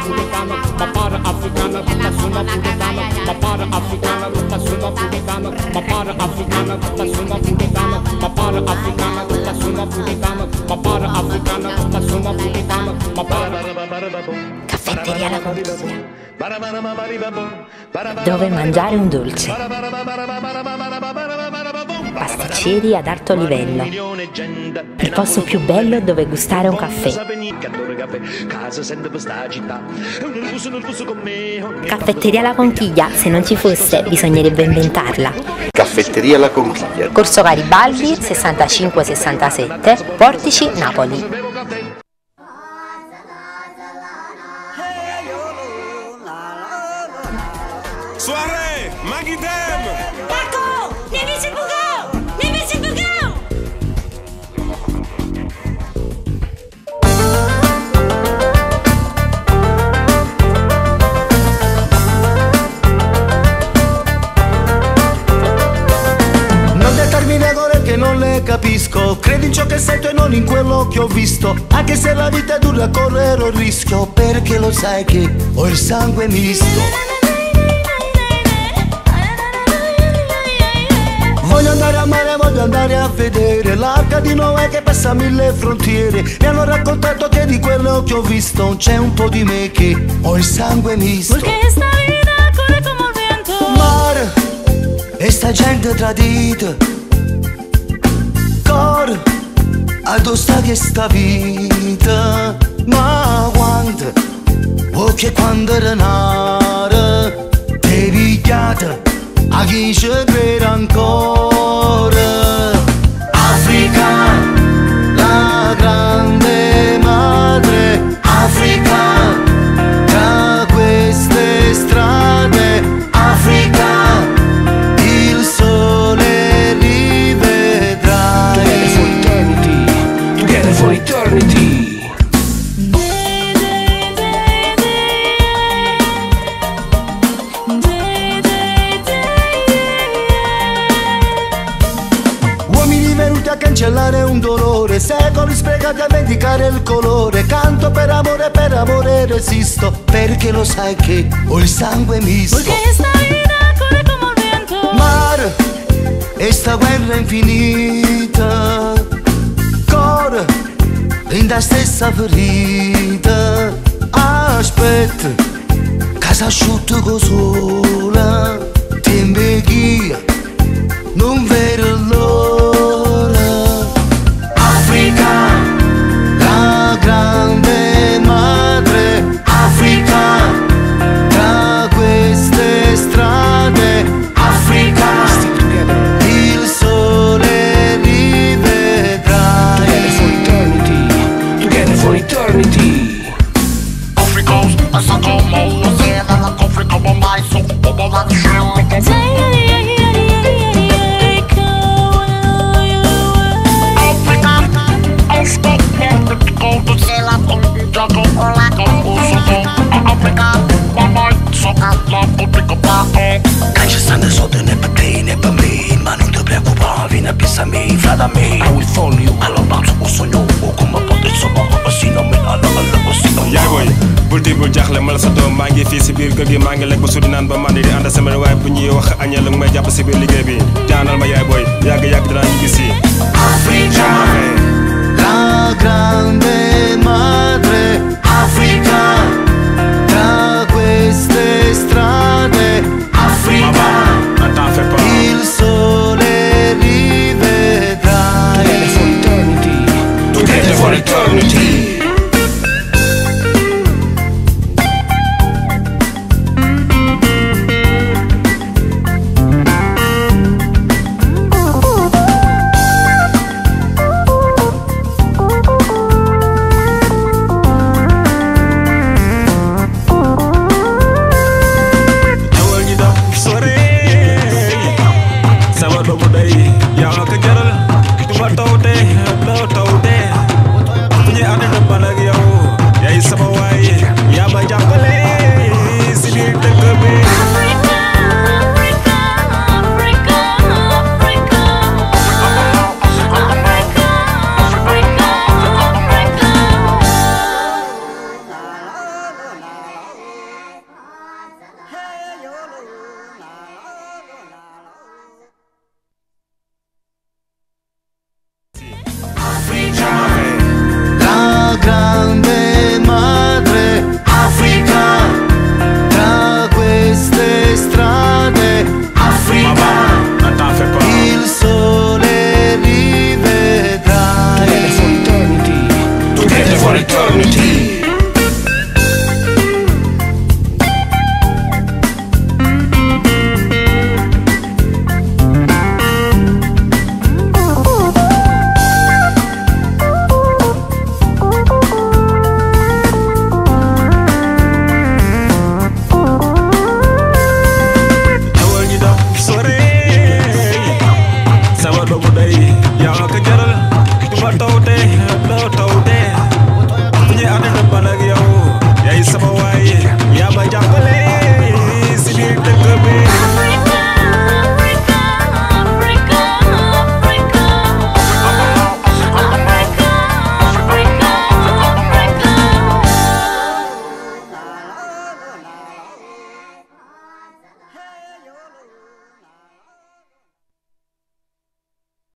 napoletana, ma para africana, tutta su napoletana, ma para africana, tutta su napoletana, ma para africana, tutta su napoletana, ma para africana, tutta su napoletana, ma para africana, tutta su napoletana, ma para. Caffetteria La Conchiglia, dove mangiare un dolce. Pasticceri ad alto livello, il posto più bello dove gustare un caffè. Caffetteria La Conchiglia, se non ci fosse bisognerebbe inventarla. Caffetteria La Conchiglia, Corso Garibaldi 65-67, Portici, Napoli. Soirée, Maggie Dem! Paco, nemici Bugao! Nemici Bugao! Non determini regole che non le capisco, credi in ciò che sento e non in quello che ho visto, anche se la vita è dura correrò il rischio, perché lo sai che ho il sangue misto. Voglio andare a mare, voglio andare a vedere l'arca di Noè che passa 1000 frontiere. Mi hanno raccontato che di quello che ho visto c'è un po' di me che ho il sangue misto. Porque esta vida corre como el viento. Mare e sta gente tradita, cor addossa che sta vita. Ma quando, oh che quando era nata, te pigliata a chi ci crede ancora. Africa, la grande madre, Africa, tra queste strade, Africa, il sole rivedrai. Together for eternity. A cancellare un dolore, secoli sprecati a vendicare il colore. Canto per amore resisto, perché lo sai che ho il sangue misto. Porque esta vida corre como el viento. Mare e sta guerra infinita, cuore in la stessa ferita. Aspetta, casa asciutta con sola, ti imbecchia, non vedo l'ora. Africa, la grande madre, Africa, tra queste strade, Africa, il sole rivedrai. Together for eternity. Africa's a sucker, more than a Africa, but my soul, but my soul. Non ci stanno soldi né per te né per me, ma non ti preoccupare, vieni a pensare, frate me. I will follow you. Allora balzo un sogno, come poter sommare, si non mi alla, si non mi. Yaay boy, bul tiit bul jaaxle ma la sa doom maa ngi fii si biir kër gi maa ngi lekk ba sudi naan ba mandi di ànd semaine waaye bu ñuy wax añee la may jàpp si biir liggéey bi. Jaanal ma yaay boy, yàgg dinaa ñu gis yi. Africa, la grande madre, Africa, tra queste strade, Africa, il sole rivedrai. Together for eternity. Yaa ko jaral du ma taw de doo taw de bu ñuy ànd eternity.